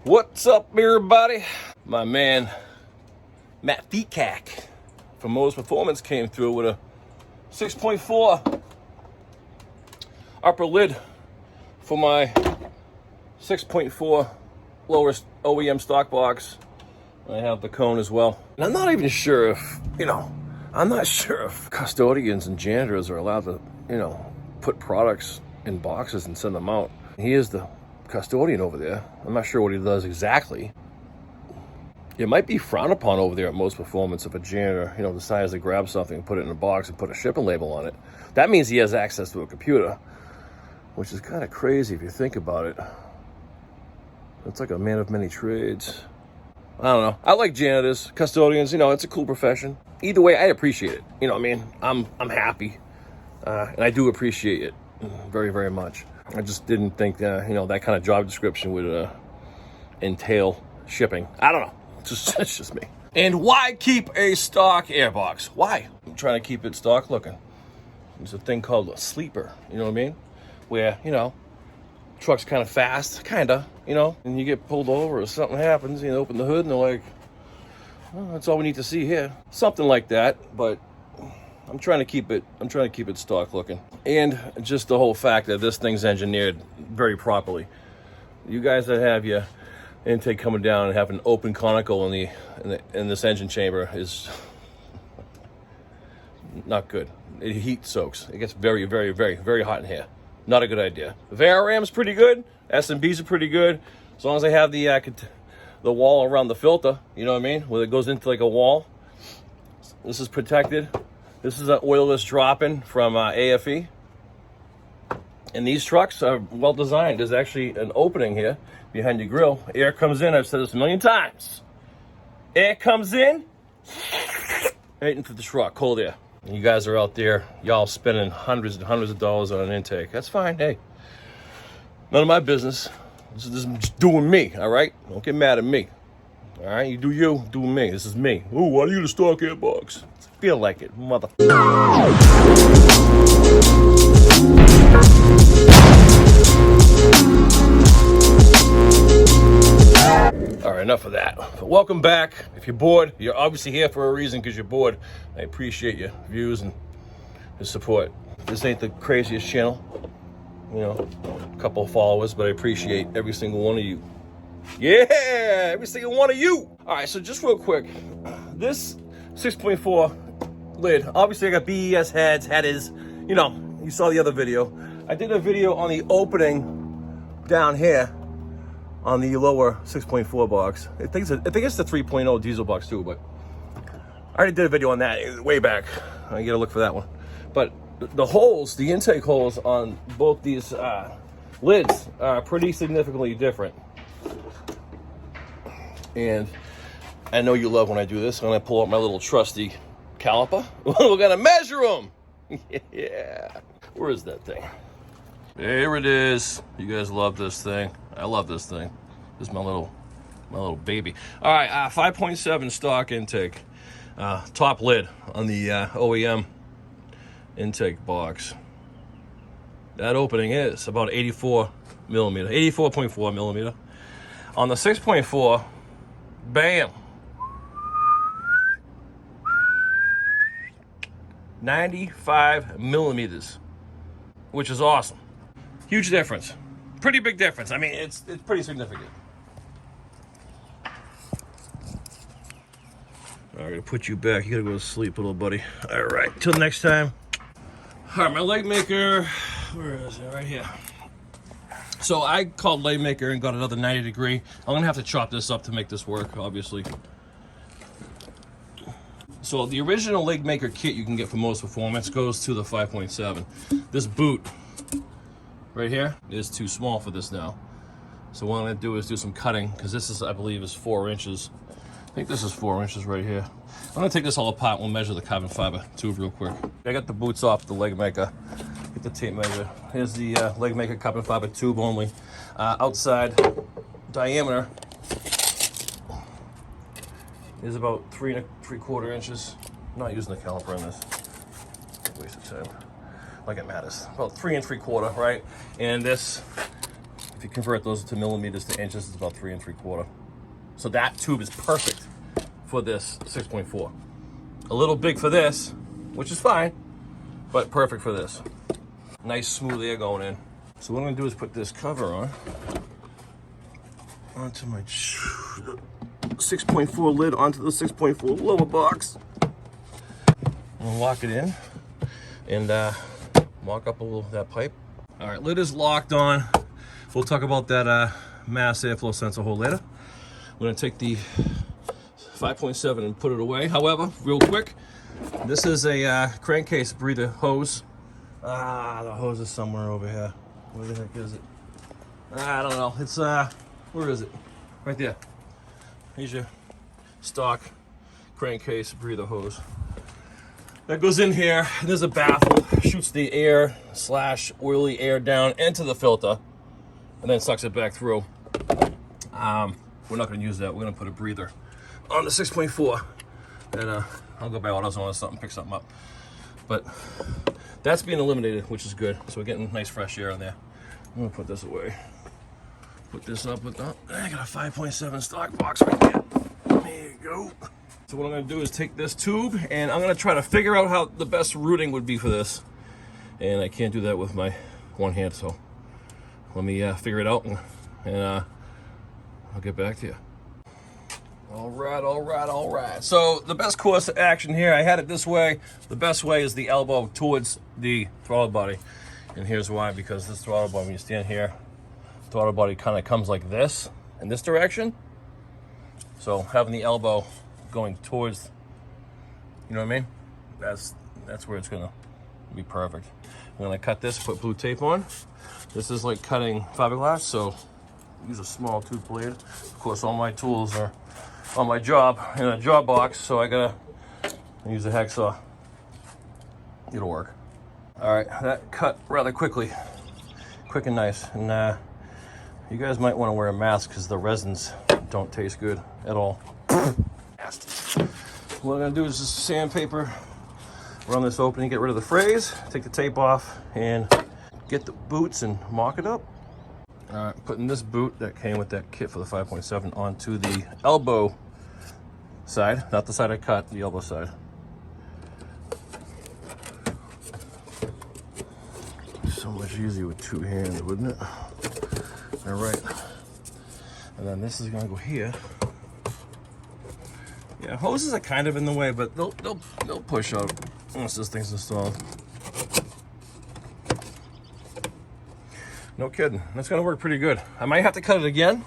What's up, everybody? My man Matt Fecack from Mo's Performance came through with a 6.4 upper lid for my 6.4 lowest OEM stock box. I have the cone as well. And I'm not even sure if, I'm not sure if custodians and janitors are allowed to, put products in boxes and send them out. He is the custodian over there. I'm not sure what he does exactly. It might be frowned upon over there at Mo's Performance if a janitor, decides to grab something and put it in a box and put a shipping label on it. That means he has access to a computer, which is kind of crazy if you think about it. It's like a man of many trades. I don't know. I like janitors, custodians. It's a cool profession. Either way, I appreciate it. I'm happy, and I do appreciate it very, very much. I just didn't think that that kind of job description would entail shipping. I don't know. It's just me. And why keep a stock airbox? Why? I'm trying to keep it stock looking. There's a thing called a sleeper. You know what I mean? Where truck's kind of fast, and you get pulled over or something happens, open the hood and they're like, well, that's all we need to see here. Something like that, but I'm trying to keep it stock looking. And just the whole fact that this thing's engineered very properly. You guys that have your intake coming down and have an open conical in this engine chamber is not good. It heat soaks. It gets very, very, very, very hot in here. Not a good idea. The TunedRAMS pretty good. S&Bs are pretty good. As long as they have the wall around the filter, you know what I mean? Where it goes into like a wall. This is protected. This is an oilless drop-in from AFE. And these trucks are well designed. There's actually an opening here behind your grill. Air comes in. I've said this a million times. Air comes in right into the truck. Cold air. And you guys are out there, y'all spending hundreds and hundreds of dollars on an intake. That's fine. Hey, none of my business. This is just doing me, all right? Don't get mad at me. All right? You do you, do me. This is me. Ooh, why do you use a stock airbox? I feel like it, mother. All right, enough of that. But welcome back. If you're bored, you're obviously here for a reason because you're bored. I appreciate your views and your support. This ain't the craziest channel. A couple of followers, but I appreciate every single one of you. Yeah, every single one of you. All right, so just real quick. This 6.4 lid, obviously I got BES headers. You saw the other video. I did a video on the opening down here on the lower 6.4 box. I think it's the 3.0 diesel box too, but I already did a video on that way back. I gotta look for that one. But the holes, the intake holes on both these lids are pretty significantly different. And I know you love when I do this. I'm gonna pull out my little trusty caliper. We're gonna measure them. Yeah. Where is that thing? There it is. You guys love this thing. I love this thing. This is my little baby. All right, 5.7 stock intake. Top lid on the OEM intake box. That opening is about 84 millimeter, 84.4 millimeter. On the 6.4, bam, 95 millimeters, which is awesome. Huge difference. Pretty big difference. I mean, it's pretty significant. All right, to put you back, you gotta go to sleep, little buddy. All right, till next time. All right, my Legmaker, where is it? Right here. So I called Legmaker and got another 90 degree. I'm gonna have to chop this up to make this work, obviously. So the original Legmaker kit you can get from Mo's Performance goes to the 5.7. This boot right here is too small for this now. So what I'm gonna do is do some cutting, because this is, I believe, is 4 inches. I think this is 4 inches right here. I'm gonna take this all apart. We'll measure the carbon fiber tube real quick. I got the boots off the Legmaker. Get the tape measure. Here's the Legmaker carbon fiber tube only. Outside diameter is about 3 3/4 inches. I'm not using the caliper on this. Waste of time. Like it matters. About 3 3/4, right? And this If you convert those to millimeters to inches, it's about 3 3/4. So that tube is perfect for this 6.4. A little big for this, which is fine, but perfect for this. Nice smooth air going in. So what I'm gonna do is put this cover onto my 6.4 lid onto the 6.4 lower box. I'm gonna lock it in and lock up a little that pipe. All right, lid is locked on. We'll talk about that mass airflow sensor hole later. I'm gonna take the 5.7 and put it away. However, real quick, this is a crankcase breather hose. The hose is somewhere over here. Where the heck is it? I don't know. It's where is it? Right there. Here's your stock crankcase breather hose. That goes in here. There's a baffle, shoots the air / oily air down into the filter, and then sucks it back through. We're not going to use that. We're going to put a breather on the 6.4, and I'll go back when I want something, pick something up. But that's being eliminated, which is good. So we're getting nice fresh air in there. I'm going to put this away. Put this up with, I got a 5.7 stock box right there. There you go. So what I'm going to do is take this tube, and I'm going to try to figure out how the best routing would be for this. And I can't do that with my one hand, so let me figure it out, and I'll get back to you. All right. So the best course of action here, I had it this way. The best way is the elbow towards the throttle body. And here's why, because this throttle body, when you stand here, throttle body kind of comes like this, in this direction. So having the elbow going towards, you know what I mean? That's where it's gonna be perfect. I'm gonna cut this, put blue tape on. This is like cutting fiberglass, so use a small tooth blade. Of course, all my tools are on my job in a job box, so I gotta use a hacksaw. It'll work. All right, that cut rather quickly, quick and nice. And you guys might want to wear a mask because the resins don't taste good at all. What I'm gonna do is just sandpaper around this opening, get rid of the frays, take the tape off, and get the boots and mock it up. All right, putting this boot that came with that kit for the 5.7 onto the elbow side, not the side I cut, the elbow side. So much easier with two hands, wouldn't it? All right, and then this is gonna go here. Yeah, hoses are kind of in the way, but they'll push out once this thing's installed. No kidding, that's gonna work pretty good. I might have to cut it again,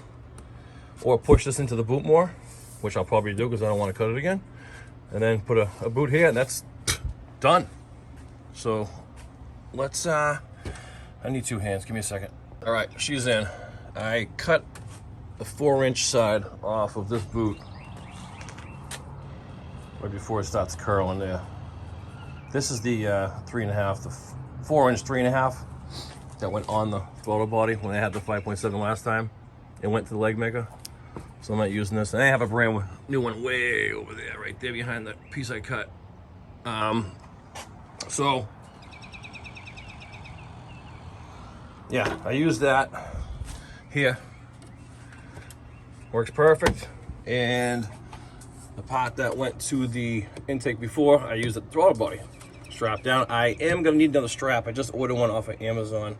or push this into the boot more, which I'll probably do because I don't want to cut it again. And then put a boot here, and that's done. So let's, I need two hands, give me a second. All right, she's in. I cut the 4-inch side off of this boot right before it starts curling there. This is the 3.5, the 4-inch 3.5 that went on the throttle body when I had the 5.7 last time. It went to the Legmaker, so I'm not using this. And I have a brand new one way over there, right there behind that piece I cut. So yeah, I use that here. Works perfect. And the part that went to the intake before, I used the throttle body. Strap down. I am gonna need another strap. I just ordered one off of Amazon,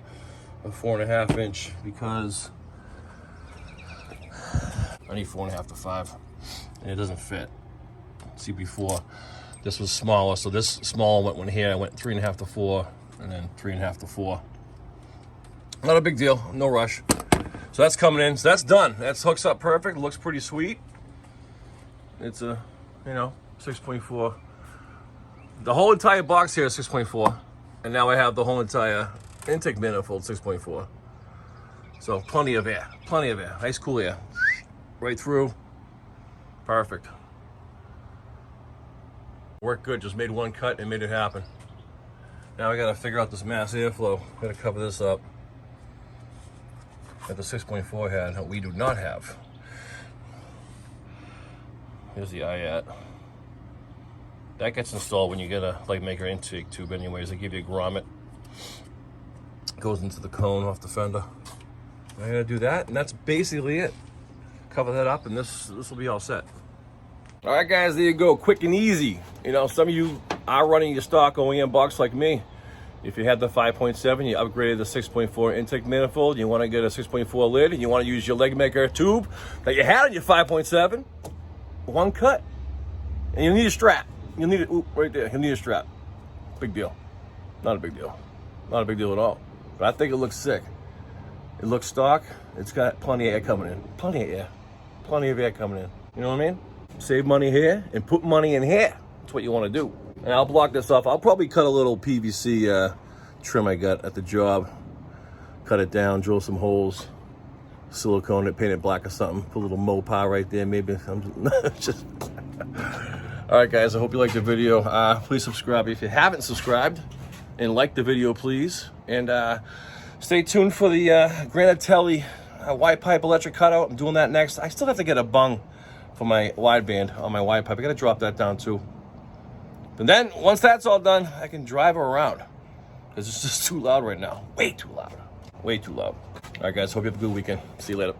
a 4.5 inch, because I need 4.5 to 5, and it doesn't fit. See, before this was smaller, so this small went here. I went 3.5 to 4, and then 3.5 to 4. Not a big deal, no rush. So that's coming in. So that's done. That's hooks up perfect. Looks pretty sweet. It's a, 6.4. The whole entire box here is 6.4, and now I have the whole entire intake manifold 6.4. So plenty of air, nice cool air, right through, perfect. Worked good, just made one cut and made it happen. Now I gotta figure out this mass airflow. Gotta cover this up that the 6.4 had, that we do not have. Here's the IAT. That gets installed when you get a Legmaker intake tube anyways. They give you a grommet. Goes into the cone off the fender. I gotta do that, and that's basically it. Cover that up, and this will be all set. All right, guys, there you go, quick and easy. You know, some of you are running your stock OEM box like me. If you had the 5.7, you upgraded the 6.4 intake manifold, you want to get a 6.4 lid, and you want to use your Legmaker tube that you had on your 5.7, one cut, and you need a strap. You'll need it right there. You'll need a strap. Big deal. Not a big deal. Not a big deal at all. But I think it looks sick. It looks stock. It's got plenty of air coming in. Plenty of air. Plenty of air coming in. You know what I mean? Save money here and put money in here. That's what you want to do. And I'll block this off. I'll probably cut a little PVC trim I got at the job. Cut it down, drill some holes, silicone it, paint it black or something. Put a little Mopar right there, maybe. I'm just all right, guys, I hope you liked the video. Please subscribe if you haven't subscribed, and like the video, please. And stay tuned for the Granatelli wide pipe electric cutout. I'm doing that next. I still have to get a bung for my wideband on my wide pipe. I got to drop that down too. And then once that's all done, I can drive her around, because it's just too loud right now. Way too loud. Way too loud. All right, guys, hope you have a good weekend. See you later.